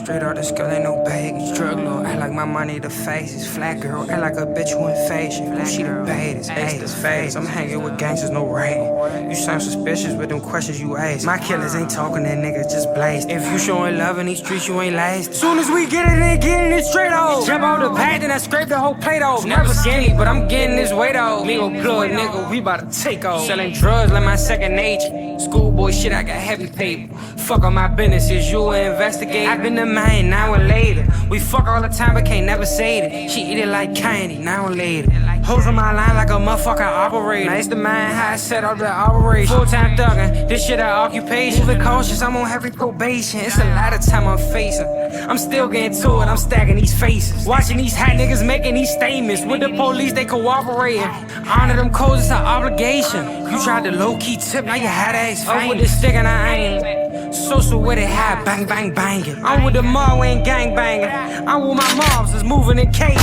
Straight out the skull, ain't no baggage. Drug lord, act like my money the faces. Flat girl, act like a bitch who in fashion. Who she the baddest, A's, fades. I'm hanging with gangsters, no rating. You sound suspicious with them questions you ask. My killers ain't talking, that niggas just blazed. If you showing love in these streets, you ain't last. Soon as we get it in, getting it straight off. Jump out the pad, then I scrape the whole plate off. Never skinny, but I'm getting this weight off. Me go blood, nigga, we bout to take off. Selling drugs like my second nature. Schoolboy shit, I got heavy paper. Fuck all my business, is you an investigator? I been the man, an hour later. We fuck all the time, but can't never say it. She eat it like candy, an hour later. Hoes on my line like a motherfucking operator. Nice to mind how I set up the operation. Full-time thuggin', this shit an occupation. Moving cautious, I'm on heavy probation. It's a lot of time I'm facing. I'm still getting to it, I'm stacking these faces. Watching these hot niggas making these statements. With the police, they cooperating. Honor them codes, it's an obligation. You tried to low-key tip, now you had ass famous. I'm with this stick and I ain't social with it high, bang, bang, banging. I'm with the mob, we ain't gang banging. I'm with my mobs, that's moving in cages.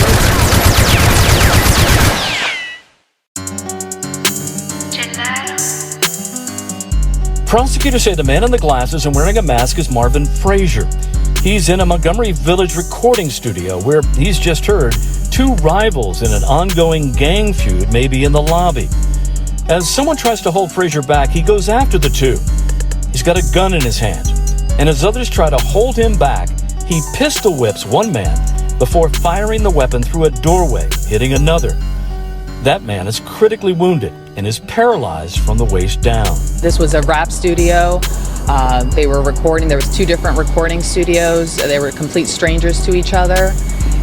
Prosecutors say the man in the glasses and wearing a mask is Marvin Frazier. He's in a Montgomery Village recording studio where he's just heard two rivals in an ongoing gang feud may be in the lobby. As someone tries to hold Frazier back, he goes after the two. He's got a gun in his hand, and as others try to hold him back, he pistol whips one man before firing the weapon through a doorway, hitting another. That man is critically wounded and is paralyzed from the waist down. This was a rap studio. They were recording. There was two different recording studios. They were complete strangers to each other.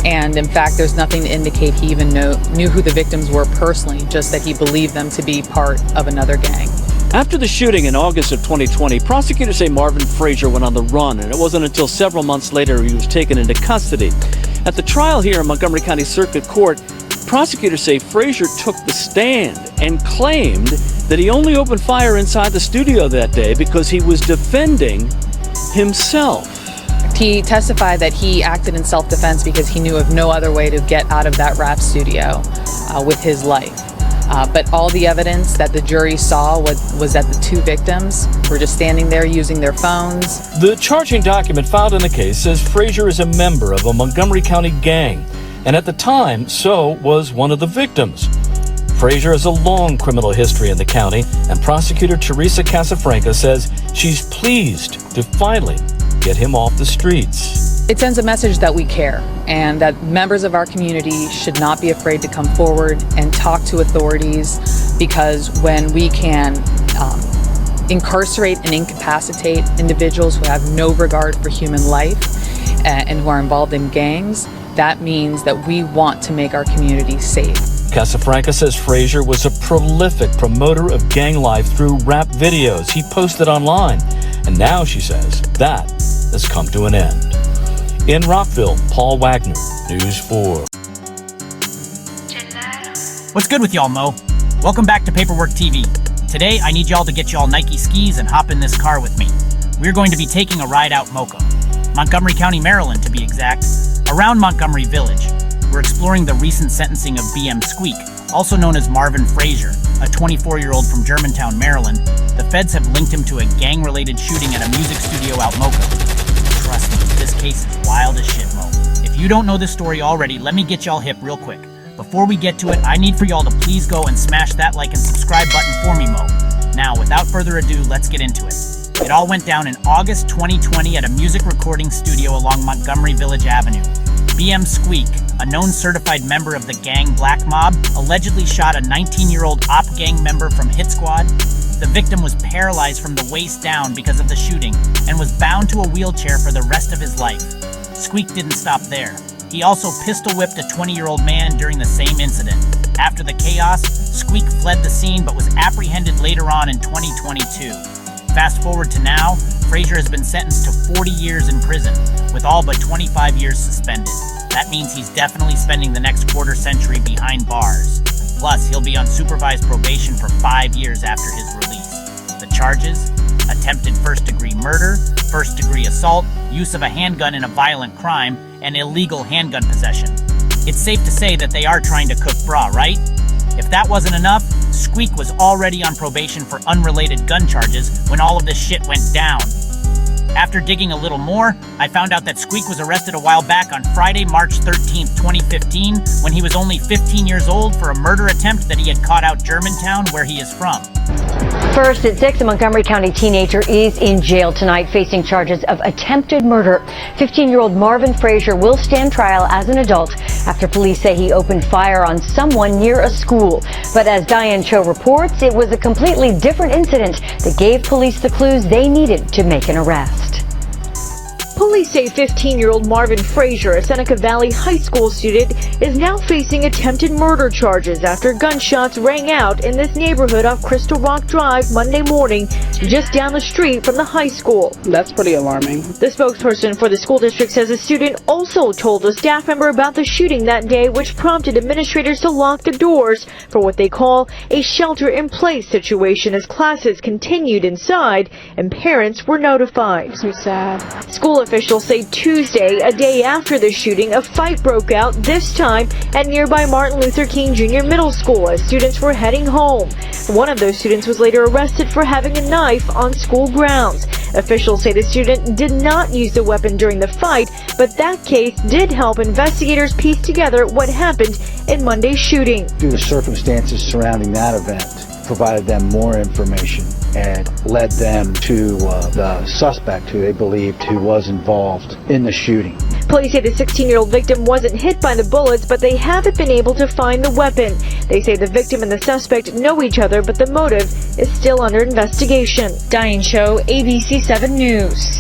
And in fact, there's nothing to indicate he even knew who the victims were personally, just that he believed them to be part of another gang. After the shooting in August of 2020, prosecutors say Marvin Frazier went on the run, and it wasn't until several months later he was taken into custody. At the trial here in Montgomery County Circuit Court, prosecutors say Frazier took the stand and claimed that he only opened fire inside the studio that day because he was defending himself. He testified that he acted in self-defense because he knew of no other way to get out of that rap studio with his life. But all the evidence that the jury saw was that the two victims were just standing there using their phones. The charging document filed in the case says Frazier is a member of a Montgomery County gang, and at the time, so was one of the victims. Frazier has a long criminal history in the county, and prosecutor Teresa Casafranca says she's pleased to finally get him off the streets. It sends a message that we care and that members of our community should not be afraid to come forward and talk to authorities, because when we can incarcerate and incapacitate individuals who have no regard for human life and who are involved in gangs, that means that we want to make our community safe. Casafranca says Frazier was a prolific promoter of gang life through rap videos he posted online. And now, she says, that has come to an end. In Rockville, Paul Wagner, News 4. What's good with y'all, Mo? Welcome back to Paperwork TV. Today, I need y'all to get y'all Nike skis and hop in this car with me. We're going to be taking a ride out Mocha, Montgomery County, Maryland to be exact, around Montgomery Village. We're exploring the recent sentencing of BM SQUEAK, also known as Marvin Frazier, a 24-year-old from Germantown, Maryland. The feds have linked him to a gang-related shooting at a music studio out Mocha. Trust me, this case is wild as shit, Mo. If you don't know this story already, let me get y'all hip real quick. Before we get to it, I need for y'all to please go and smash that like and subscribe button for me, Mo. Now, without further ado, let's get into it. It all went down in August 2020 at a music recording studio along Montgomery Village Avenue. BM SQUEAK, a known certified member of the gang Black Mob, allegedly shot a 19-year-old op gang member from Hit Squad. The victim was paralyzed from the waist down because of the shooting and was bound to a wheelchair for the rest of his life. SQUEAK didn't stop there. He also pistol-whipped a 20-year-old man during the same incident. After the chaos, SQUEAK fled the scene but was apprehended later on in 2022. Fast forward to now, Frazier has been sentenced to 40 years in prison, with all but 25 years suspended. That means he's definitely spending the next quarter century behind bars. Plus, he'll be on supervised probation for 5 years after his release. The charges? Attempted first-degree murder, first-degree assault, use of a handgun in a violent crime, and illegal handgun possession. It's safe to say that they are trying to cook bra, right? If that wasn't enough, SQUEAK was already on probation for unrelated gun charges when all of this shit went down. After digging a little more, I found out that Squeak was arrested a while back on Friday, March 13th, 2015, when he was only 15 years old for a murder attempt that he had caught out Germantown, where he is from. First at 6, a Montgomery County teenager is in jail tonight facing charges of attempted murder. 15-year-old Marvin Frazier will stand trial as an adult after police say he opened fire on someone near a school. But as Diane Cho reports, it was a completely different incident that gave police the clues they needed to make an arrest. Police say 15-year-old Marvin Frazier, a Seneca Valley High School student, is now facing attempted murder charges after gunshots rang out in this neighborhood off Crystal Rock Drive Monday morning, just down the street from the high school. That's pretty alarming. The spokesperson for the school district says a student also told a staff member about the shooting that day, which prompted administrators to lock the doors for what they call a shelter-in-place situation as classes continued inside and parents were notified. Makes me sad. School officials say Tuesday, a day after the shooting, a fight broke out, this time at nearby Martin Luther King Jr. Middle School as students were heading home. One of those students was later arrested for having a knife on school grounds. Officials say the student did not use the weapon during the fight, but that case did help investigators piece together what happened in Monday's shooting. The circumstances surrounding that event provided them more information and led them to the suspect who they believed who was involved in the shooting. Police say the 16-year-old victim wasn't hit by the bullets, but they haven't been able to find the weapon. They say the victim and the suspect know each other, but the motive is still under investigation. Diane Cho, ABC 7 News.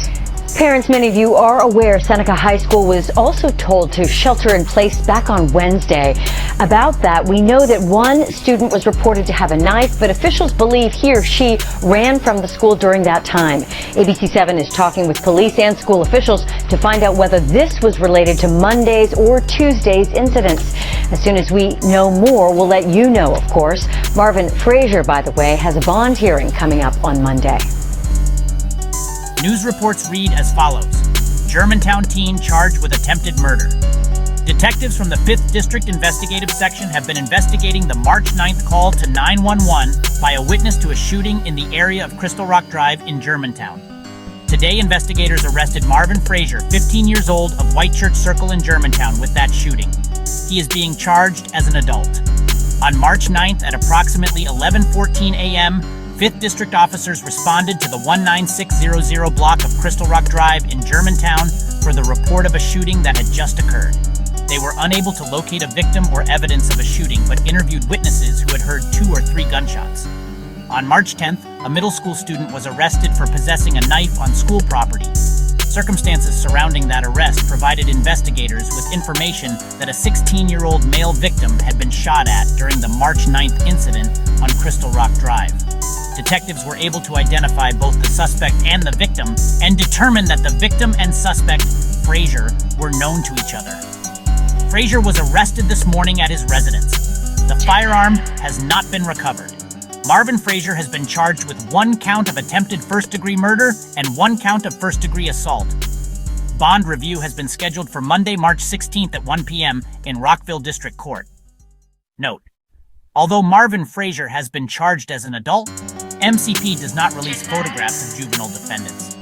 Parents, many of you are aware Seneca High School was also told to shelter in place back on Wednesday. About that, we know that one student was reported to have a knife, but officials believe he or she ran from the school during that time. ABC 7 is talking with police and school officials to find out whether this was related to Monday's or Tuesday's incidents. As soon as we know more, we'll let you know, of course. Marvin Frazier, by the way, has a bond hearing coming up on Monday. News reports read as follows. Germantown teen charged with attempted murder. Detectives from the 5th District Investigative Section have been investigating the March 9th call to 911 by a witness to a shooting in the area of Crystal Rock Drive in Germantown. Today, investigators arrested Marvin Frazier, 15 years old, of White Church Circle in Germantown with that shooting. He is being charged as an adult. On March 9th at approximately 11:14 a.m., 5th District officers responded to the 19600 block of Crystal Rock Drive in Germantown for the report of a shooting that had just occurred. They were unable to locate a victim or evidence of a shooting, but interviewed witnesses who had heard 2 or 3 gunshots. On March 10th, a middle school student was arrested for possessing a knife on school property. Circumstances surrounding that arrest provided investigators with information that a 16-year-old male victim had been shot at during the March 9th incident on Crystal Rock Drive. Detectives were able to identify both the suspect and the victim and determined that the victim and suspect, Frazier, were known to each other. Frazier was arrested this morning at his residence. The firearm has not been recovered. Marvin Frazier has been charged with 1 count of attempted first-degree murder and 1 count of first-degree assault. Bond review has been scheduled for Monday, March 16th at 1 p.m. in Rockville District Court. Note: although Marvin Frazier has been charged as an adult, MCP does not release photographs of juvenile defendants.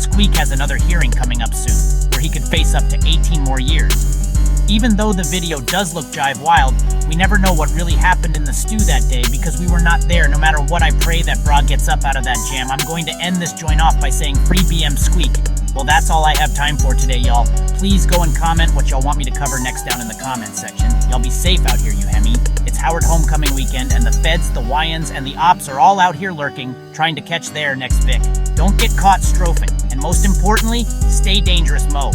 Squeak has another hearing coming up soon, where he could face up to 18 more years. Even though the video does look jive wild, we never know what really happened in the stew that day because we were not there. No matter what I pray that Broad gets up out of that jam, I'm going to end this joint off by saying free BM Squeak. Well, that's all I have time for today, y'all. Please go and comment what y'all want me to cover next down in the comments section. Y'all be safe out here, you Hemi. It's Howard homecoming weekend, and the feds, the YNs, and the ops are all out here lurking, trying to catch their next Vic. Don't get caught strofing, and most importantly, stay dangerous, Mo.